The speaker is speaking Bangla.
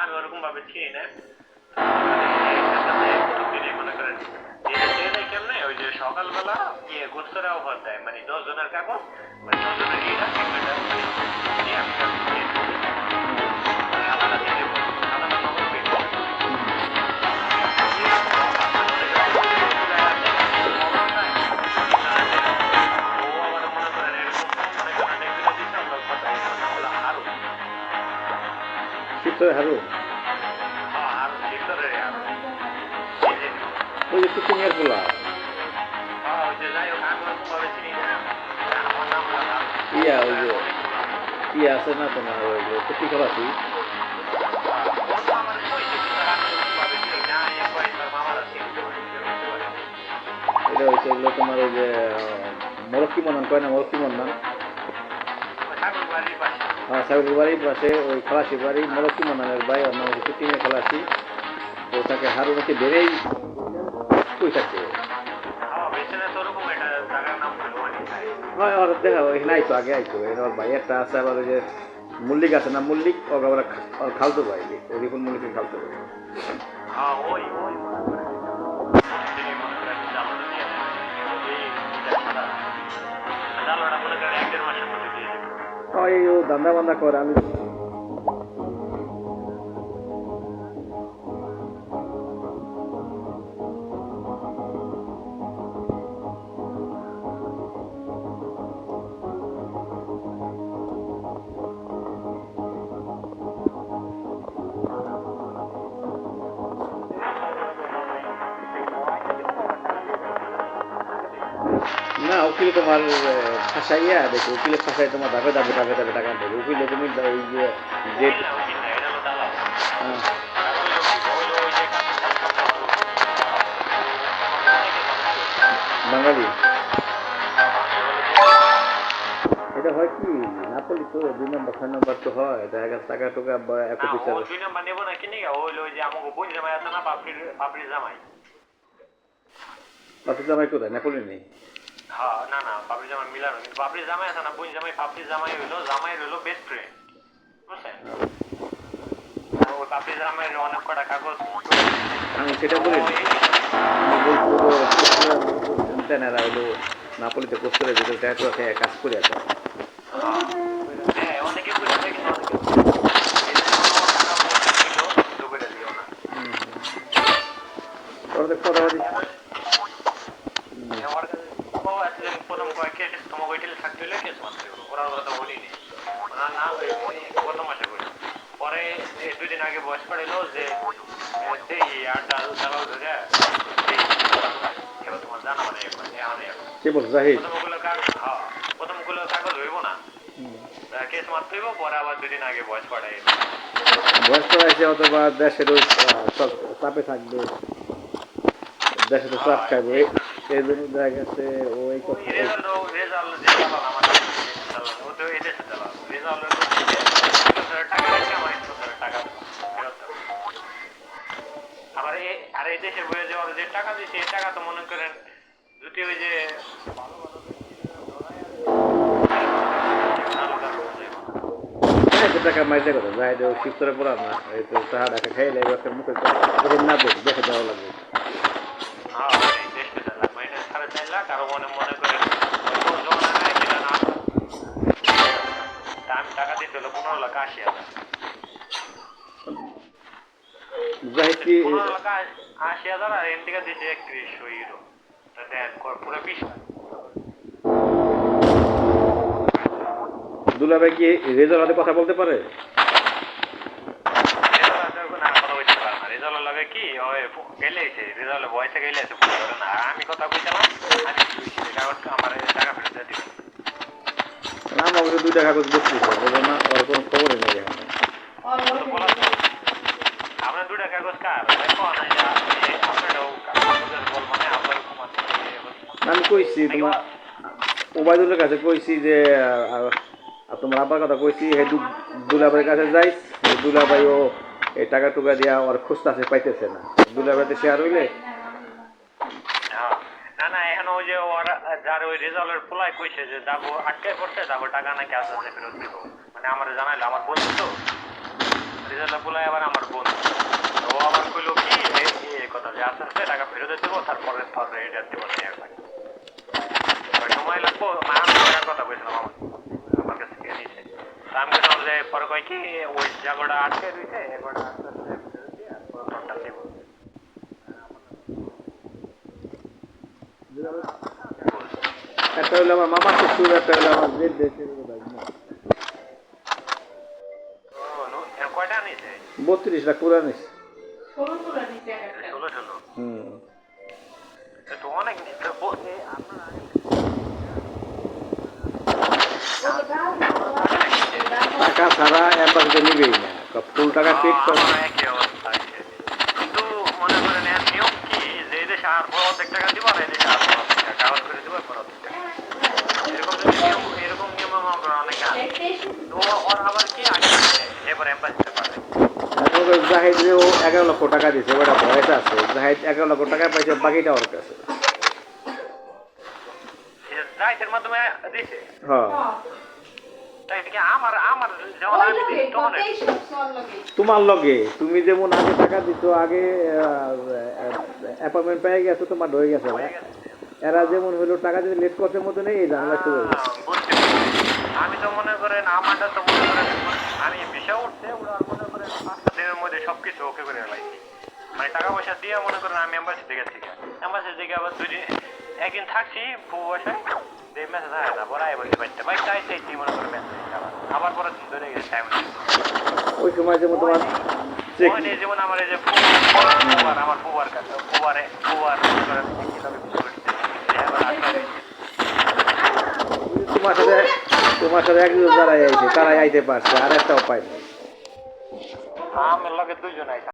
আমি ওরকম ভাবে চিনি না প্রতিদিনই মনে করেন কেমনে ওই যে সকালবেলা গিয়ে গোস্তরা অফার দেয় মানে 10 জনের কাগজ মানে 10 জনের ইয়েটা শিবচরে হারু ওই যে কুকিংয়ের পোলা ইয়া ওই যে ইয়া আছে না তোমার ওই যে কুকি খোলাছি এটা হচ্ছে এগুলো তোমার ওই যে মরক্কি মন্নান কয় না মরক্কি মন্নান হ্যাঁ সাগরের বাড়ির পাশে ওই খলাসির বাড়ি মরক্কি মন্নানের ভাই ওর নাম হচ্ছে কুকিংয়ের খলাসি তো তাকে হারু নাকি বেড়েই কই থাকে দেখা এখানে আইতো আগে আইতো ওর ভাই একটা আছে আবার ওই যে মল্লিক আছে না মল্লিক ওর খালতো ভাই ওই রিপুন মল্লিকের খালতো ভাই ওই ও দান্দা বান্দা করে আমি না উকিল তোমার ফাঁসাইয়া দেখো উকিলের ফাঁসাই তোমার ধাপে ধাপে ধাপে ধাপে টাকা দেবে উকিলে তুমি ওই যে বাঙালি এটা হয় কি নাপলি তো 2 নম্বর 6 নম্বর তো হয় দেখা গেছে টাকা টুকা এক পিছাবে 2 নম্বর নেবো না কিনে ওই যে আমাকে বোন জামাই আছে না পাপড়ির জামাই পাপড়ির জামাই কোথায় নাপলি নেই হ্যাঁ না না পাপড়ির জামাই মিলানো কিন্তু পাপড়ির জামাই আছে না বোন জামাই পাপড়ির জামাই হইলো বেস্ট ফ্রেন্ড বুঝছেন ওই পাপড়ির জামাইয়ের অনেক কটা কাগজ আমি সেটা বলি না হলো নাপলিতে কোস্টারের ভিতরে টাকা কাজ করে আছে অনেকে প্রথম কয়েক তোমাকে ওই টেলে থাকতে হলে কেস মানতে হবে ওরা কথা বলিনি ওনার না গত মাসে করে পরে 2 দিন আগে বয়স পড়েলো যে আটটা চালাও ধরে তোমার জানা মানে প্রথমগুলো কাগজ হইব না কেস মারতে হইব পরে আবার 2 দিন আগে বয়স পড়াই বয়স পড়াইছে অথবা দেশের চাপে থাকবে দেশে তো চাপ খাইবে এই জন্য দেখা গেছে ওই আর এই দেশে বয়ে যাওয়ার যে টাকা দিচ্ছে এই টাকা তো মনে করেন যদি ওই যে টাকা মাইতে কথা যাই শিবতরে পড়া না এই তো টাকা টাকা খাইলে একটা মুখে না দেখে দেওয়া লাগবে টাকা দিতে হলো 15 লাখ 80 হাজার 15 লাখ 80 হাজার আর এনটিকা দিচ্ছে 3100 ইউরো পুরো 20 দুলাভাই কি রেজাল্ট হাতে কথা বলতে পারে রেজাল্ট লাগে কি গেলেছে রেজাল্ট বয়সে গেলেছে না আমি কথা কইছিলাম আমার টাকা ফেরত দিয়ে দিবেন আমার 2 টাকা কাগজ বসতেছে বলবো না আর কোনো খবরই নেই এখন আমরা 2 টাকা কাগজ কার দেখো আমি কইছি তোমার ওবায়দুলের কাছে কইছি যে তোমার আব্বার কথা কইছি হে দুলাভাইয়ের কাছে যাইস দুলাভাইও এই টাকা টুকা দিয়া ওর খুঁজতেছে পাইতেছে না দুলাভাইতে শেয়ার হইলে না না এখন ওই যে ওরা যার ওই রেজাল্টের পোলাই কইছে যে যাবো আটকে পড়ছে যাবো টাকা নাকি আসতে ফেরত দিব মানে আমার জানাইলো আমার বন্ধু তো রিজাল্ট বলাই আবার আমার বোন তো ও আবার কইলো কি এই কথা যে আস্তে টাকা ফেরত দেবো তারপরে ধরে এটা দেবো না সময় লাগবো মা টাকার কথা বলছিলাম আমার কাছে থেকে নিয়েছে তা আমি বললাম যে পরে কয় কি ওই জায়গাটা আটকে দিয়েছে এগুলো আস্তে আস্তে ফেরত দিয়ে ঘন্টা দেবো একটা হলো আমার মামা শ্বশুর, একটা হলো আমার জেদ দেশের ভাই। কয়টা নিয়েছে 32 লাখ পুরা নিছে। 16 হুম তো অনেক নিতে বসে আপনারা টাকা ছাড়া অ্যাম্বাসিতে নিবেই না, ফুল টাকা ঠিক করে। একই অবস্থা আছে। কিন্তু মনে করেন এর নিয়ম কি যে এই দেশে আর বড় অর্ধেক টাকা দিব আর এই দেশে আর বড় অর্ধেক টাকা কাগজ করে দিব বড় অর্ধেক টাকা এরকম নিয়ম আমার অনেক আছে তো ওর আবার কি আগে এবার এম্বাসিতে পাঠায় জাহিদ ও 11 লক্ষ টাকা দিছে, ওটা ভয়েস আছে। জাহিদ 11 লক্ষ টাকা পাইছে, বাকিটা ওর কাছে। রাইটের মাধ্যমে দিছে হ্যাঁ তাই কি আমার যেমন আমি দিই তখন তোমার লগে তুমি যেমন আগে টাকা দিছো, আগে অ্যাপয়েন্টমেন্ট পেয়ে গেছো, তোমার হয়ে গেছে। এরা যেমন হলো টাকা দিতে লেট করতে মতো নেই, এই জানলা শুরু হয়ে গেছে। আমি তো মনে করেন আমারটা তো মনে করেন আমি বিষয় উঠছে ওরা মনে করেন 5 দিনের মধ্যে সবকিছু ওকে করে লাইছি মানে টাকা পয়সা দিয়ে মনে করেন আমি এম্বাসিতে গেছি এম্বাসি থেকে আবার একদিন থাকছি ফুবু বাসায় যে মেসেজ হয় না বড় আই বলতে পারতে ভাই চাই চাই মনে করেন মেসেজ আবার পরে ধরে গেছে টাইম ওই সময় যেমন তোমার চেক যেমন আমার এই যে ফুবার আমার ফুবার কাছে ফুবার তোমার সাথে একজন যারা আইছে তারাই আইতে পারছে, আর একটাও পায়নি। আমার লগে দুইজন আইছে।